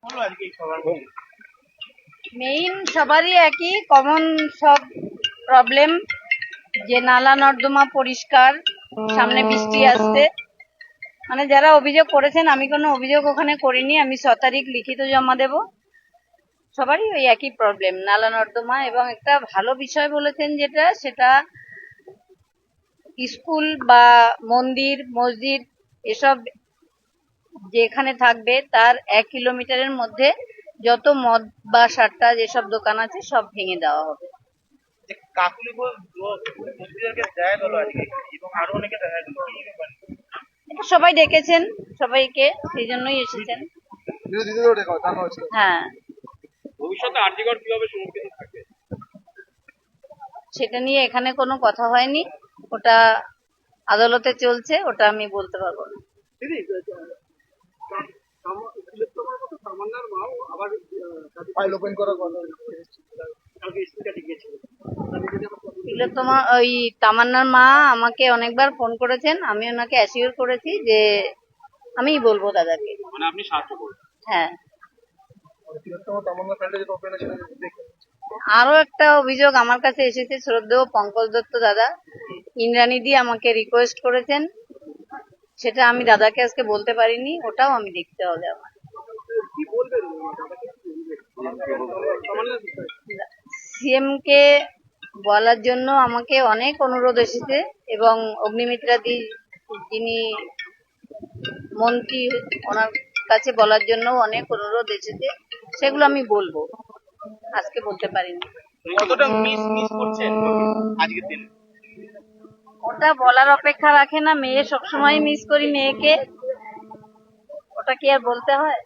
হলো আজকে এই সবার মেইন সবারই একই কমন সব প্রবলেম, যে নালা নর্দমা পরিষ্কার, সামনে বৃষ্টি আসছে। মানে যারা অভিযোগ করেছেন, আমি কোনো অভিযোগ ওখানে করিনি, আমি 6 তারিখ লিখিত জমা দেব। সবারই ওই একই প্রবলেম, নালা নর্দমা। এবং একটা ভালো বিষয় বলেছেন যেটা, সেটা স্কুল বা মন্দির মসজিদ এসব যেখানে থাকবে তার 1 কিলোমিটারের মধ্যে যত মদ বা সাট্টা যেসব দোকান আছে সব ভেঙে দেওয়া হবে। যে কাকুলি মন্ত্রীদেরকে দেয় হলো আজকে এবং আরো অনেকে দেখা গেল কি ব্যাপার? এটা সবাই ডেকেছেন, সবাইকে, সেই জন্যই এসেছেন। হ্যাঁ, ভবিষ্যতে আর্থিকর কিভাবে সুরক্ষিত থাকবে? সেটা নিয়ে এখানে কোনো কথা হয়নি, ওটা আদালতে চলছে, ওটা আমি বলতে পারবো না। দিদি তামান্নার মাও আবার ফাইল ওপেন করার কথা কালকে স্পিকার গিয়েছিল। তিলোত্তমা, ওই তামান্নার মা আমাকে অনেকবার ফোন করেছেন, আমি ওনাকে অ্যাসিওর করেছি যে আমিই বলবো দাদাকে। মানে আপনি সাহায্য করবেন? হ্যাঁ। তিলোত্তমা তামান্না ফাইলটা যেটা ওপেন আছে আরো একটা অভিযোগ আমার কাছে এসেছে, শ্রদ্ধেয় পঙ্কজ দত্ত দাদা ইন্দ্রাণীদি আমাকে রিকোয়েস্ট করেছেন, সেটা আমি দাদাকে আজকে বলতে পারিনি, ওটাও আমি দেখতে হবে আমার। কি বলবেন সিএম কে বলার জন্য আমাকে অনেক অনুরোধ এসেছে, এবং অগ্নিমিত্রাদি যিনি মন্ত্রী, ওনার কাছে বলার জন্য অনেক অনুরোধ এসেছে, সেগুলো আমি বলবো, আজকে বলতে পারিনি। কতটা মিস করছেন আজকের দিনে? ওটা বলার অপেক্ষা রাখে না, মেয়ে সবসময় মিস করি মেয়েকে, ওটা কি আর বলতে হয়?